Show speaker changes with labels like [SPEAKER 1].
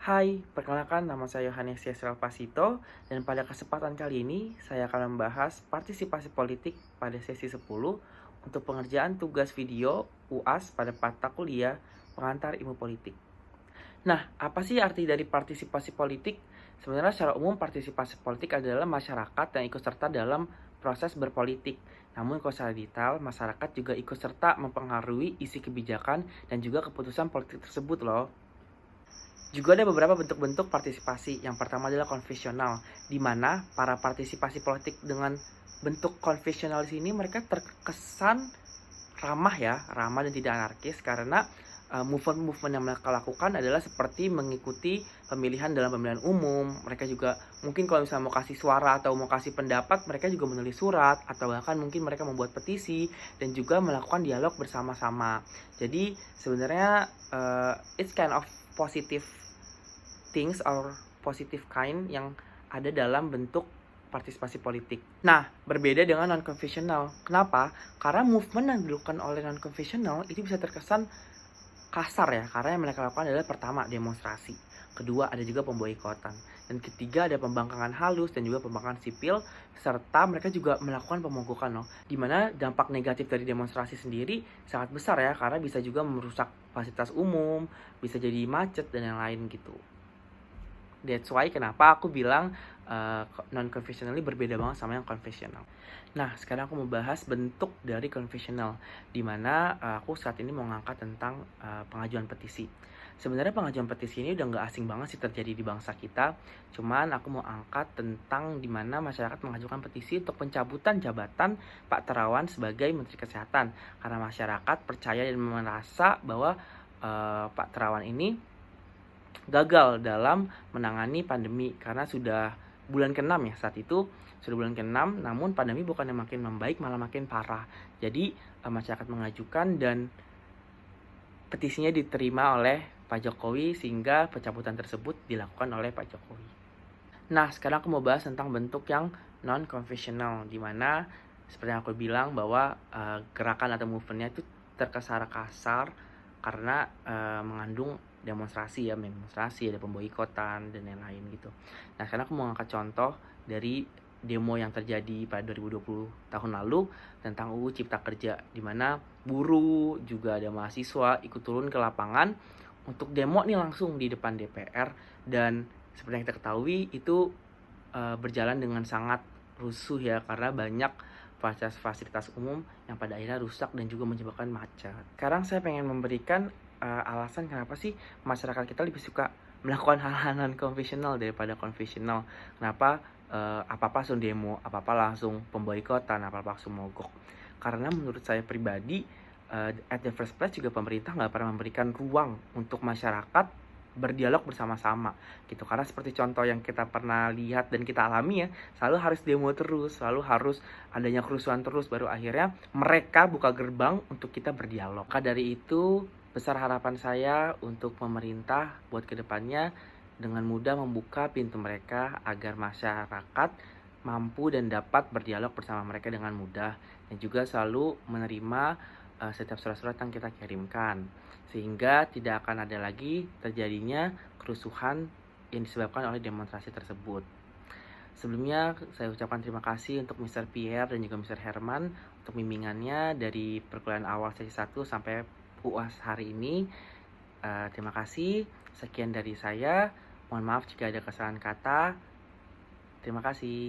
[SPEAKER 1] Hai, perkenalkan nama saya Yohanes Yesrel Pasito dan pada kesempatan kali ini saya akan membahas partisipasi politik pada sesi 10 untuk pengerjaan tugas video UAS pada mata kuliah pengantar ilmu politik. Nah, apa sih arti dari partisipasi politik? Sebenarnya secara umum partisipasi politik adalah masyarakat yang ikut serta dalam proses berpolitik. Namun kalau secara detail, masyarakat juga ikut serta mempengaruhi isi kebijakan dan juga keputusan politik tersebut loh. Juga ada beberapa bentuk-bentuk partisipasi. Yang pertama adalah konvensional, di mana para partisipasi politik dengan bentuk konvensional di sini mereka terkesan ramah dan tidak anarkis karena movement-movement yang mereka lakukan adalah seperti mengikuti pemilihan dalam pemilihan umum. Mereka juga mungkin kalau misalnya mau kasih suara atau mau kasih pendapat, mereka juga menulis surat atau bahkan mungkin mereka membuat petisi dan juga melakukan dialog bersama-sama. Jadi sebenarnya it's kind of positive things or positive kind yang ada dalam bentuk partisipasi politik. Nah, berbeda dengan non-konvensional. Kenapa? Karena movement yang dilakukan oleh non-konvensional itu bisa terkesan kasar ya, karena yang mereka lakukan adalah pertama, demonstrasi. Kedua, ada juga pemboikotan. Dan ketiga, ada pembangkangan halus dan juga pembangkangan sipil, serta mereka juga melakukan pemogokan loh. Dimana dampak negatif dari demonstrasi sendiri sangat besar ya, karena bisa juga merusak fasilitas umum, bisa jadi macet dan yang lain gitu. That's why kenapa aku bilang non-conventional ini berbeda banget sama yang konvensional. Nah, sekarang aku mau bahas bentuk dari konvensional, di mana aku saat ini mau ngangkat tentang pengajuan petisi. Sebenarnya pengajuan petisi ini udah nggak asing banget sih terjadi di bangsa kita. Cuman aku mau angkat tentang di mana masyarakat mengajukan petisi untuk pencabutan jabatan Pak Terawan sebagai Menteri Kesehatan. Karena masyarakat percaya dan merasa bahwa Pak Terawan ini gagal dalam menangani pandemi karena sudah bulan ke-6 ya saat itu sudah bulan ke-6, namun pandemi bukannya makin membaik malah makin parah. Jadi masyarakat mengajukan dan petisinya diterima oleh Pak Jokowi sehingga pencabutan tersebut dilakukan oleh Pak Jokowi. Nah, sekarang aku mau bahas tentang bentuk yang non-konvensional, di mana seperti yang aku bilang bahwa gerakan atau movementnya itu terkesan kasar karena mengandung demonstrasi, ada pemboikotan dan lain-lain gitu. Nah, sekarang aku mau angkat contoh dari demo yang terjadi pada 2020 tahun lalu tentang UU Cipta Kerja, di mana buruh juga ada mahasiswa ikut turun ke lapangan untuk demo nih langsung di depan DPR, dan seperti yang kita ketahui itu berjalan dengan sangat rusuh ya, karena banyak fasilitas umum yang pada akhirnya rusak dan juga menyebabkan macet. Sekarang saya pengen memberikan alasan kenapa sih masyarakat kita lebih suka melakukan hal-hal non-konvensional daripada konvensional. Kenapa apa-apa langsung demo, apa-apa langsung pemboikotan, apa-apa langsung mogok. Karena menurut saya pribadi, at the first place juga pemerintah nggak pernah memberikan ruang untuk masyarakat berdialog bersama-sama gitu. Karena seperti contoh yang kita pernah lihat dan kita alami ya, selalu harus demo terus, selalu harus adanya kerusuhan terus, baru akhirnya mereka buka gerbang untuk kita berdialog. Maka dari itu besar harapan saya untuk pemerintah buat kedepannya dengan mudah membuka pintu mereka agar masyarakat mampu dan dapat berdialog bersama mereka dengan mudah, dan juga selalu menerima setiap surat-surat yang kita kirimkan, sehingga tidak akan ada lagi terjadinya kerusuhan yang disebabkan oleh demonstrasi tersebut. Sebelumnya saya ucapkan terima kasih untuk Mr. Pierre dan juga Mr. Herman untuk bimbingannya dari perkuliahan awal sesi 1 sampai UAS hari ini. Terima kasih. Sekian dari saya. Mohon maaf jika ada kesalahan kata. Terima kasih.